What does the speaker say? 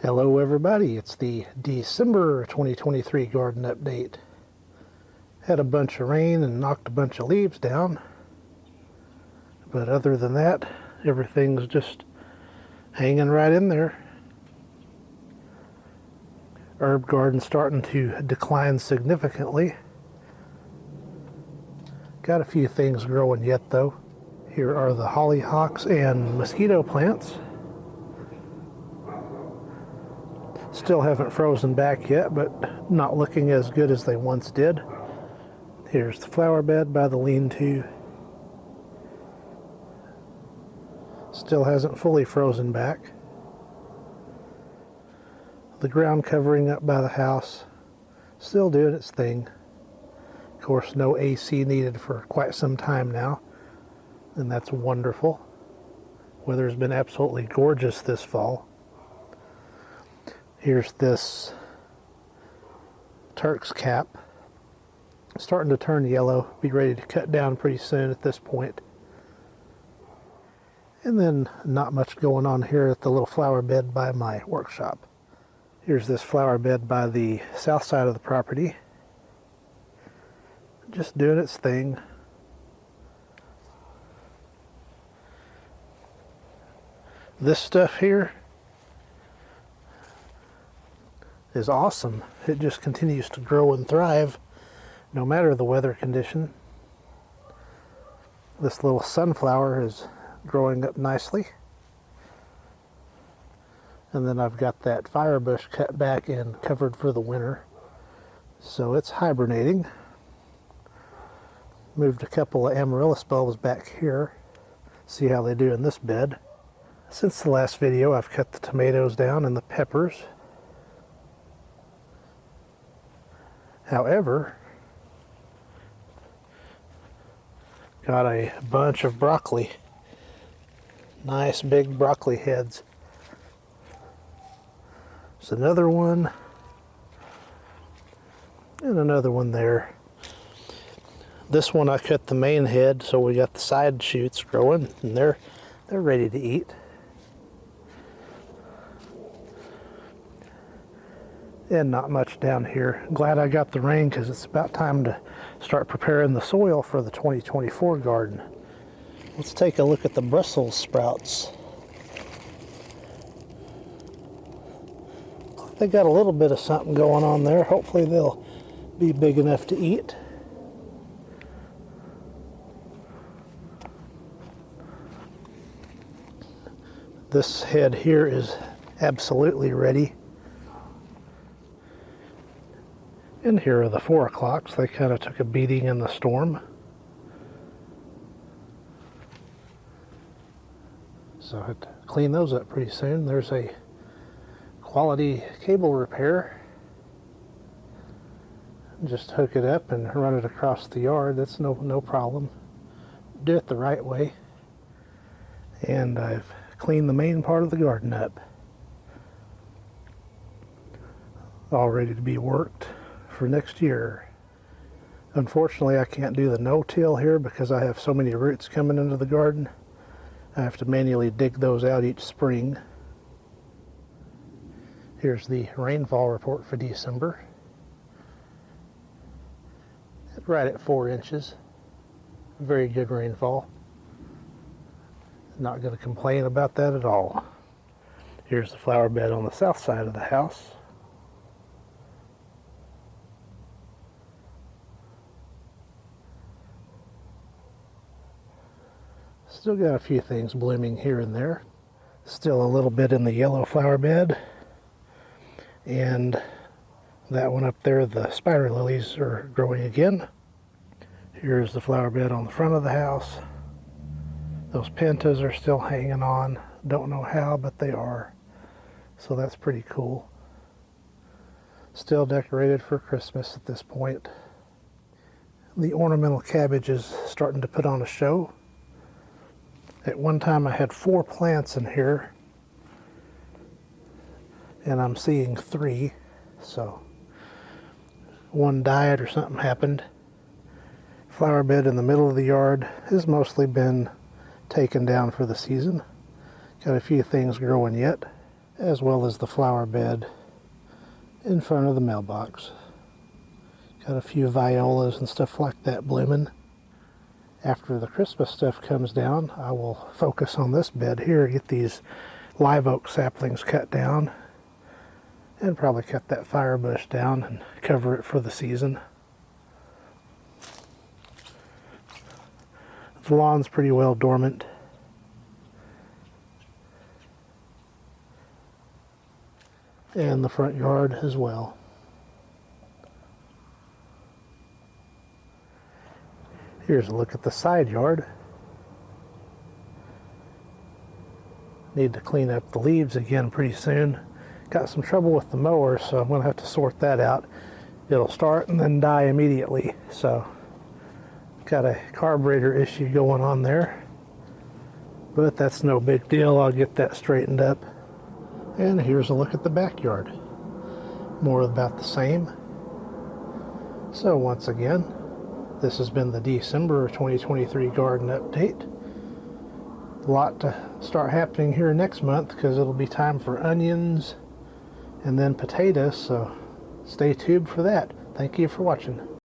Hello everybody, it's the December 2023 garden update. Had a bunch of rain and knocked a bunch of leaves down, but other than that, everything's just hanging right in there. Herb garden starting to decline significantly. Got a few things growing yet though. Here are the hollyhocks and mosquito plants. Still haven't frozen back yet, but not looking as good as they once did. Here's the flower bed by the lean-to. Still hasn't fully frozen back. The ground covering up by the house, still doing its thing. Of course, no AC needed for quite some time now, and that's wonderful. Weather's been absolutely gorgeous this fall. Here's this Turk's cap. Starting to turn yellow. Be ready to cut down pretty soon at this point. And then not much going on here at the little flower bed by my workshop. Here's this flower bed by the south side of the property. Just doing its thing. This stuff here is awesome. It just continues to grow and thrive no matter the weather condition. This little sunflower is growing up nicely. And then I've got that fire bush cut back and covered for the winter. So it's hibernating. Moved a couple of amaryllis bulbs back here. See how they do in this bed. Since the last video, I've cut the tomatoes down and the peppers. However, got a bunch of broccoli. Nice big broccoli heads. There's another one. And another one there. This one I cut the main head, so we got the side shoots growing, and they're ready to eat. And not much down here. Glad I got the rain because it's about time to start preparing the soil for the 2024 garden. Let's take a look at the Brussels sprouts. They got a little bit of something going on there. Hopefully they'll be big enough to eat. This head here is absolutely ready. And here are the 4 o'clocks. They kind of took a beating in the storm. So I had to clean those up pretty soon. There's a quality cable repair. Just hook it up and run it across the yard. That's no problem. Do it the right way. And I've cleaned the main part of the garden up. All ready to be worked for next year. Unfortunately, I can't do the no-till here because I have so many roots coming into the garden. I have to manually dig those out each spring. Here's the rainfall report for December. Right at 4 inches. Very good rainfall. Not going to complain about that at all. Here's the flower bed on the south side of the house. Still got a few things blooming here and there. Still a little bit in the yellow flower bed. And that one up there, the spider lilies are growing again. Here's the flower bed on the front of the house. Those pentas are still hanging on. Don't know how, but they are. So that's pretty cool. Still decorated for Christmas at this point. The ornamental cabbage is starting to put on a show. At one time I had 4 plants in here, and I'm seeing 3, so one died or something happened. Flower bed in the middle of the yard has mostly been taken down for the season. Got a few things growing yet. as well as the flower bed in front of the mailbox. Got a few violas and stuff like that blooming. After the Christmas stuff comes down, I will focus on this bed here, get these live oak saplings cut down, and probably cut that fire bush down and cover it for the season. The lawn's pretty well dormant. And the front yard as well. Here's a look at the side yard. Need to clean up the leaves again pretty soon. Got some trouble with the mower, so I'm going to have to sort that out. It'll start and then die immediately. So, got a carburetor issue going on there. But that's no big deal. I'll get that straightened up. And here's a look at the backyard. More about the same. So once again, this has been the December 2023 garden update. A lot to start happening here next month because it'll be time for onions and then potatoes, so stay tuned for that. Thank you for watching.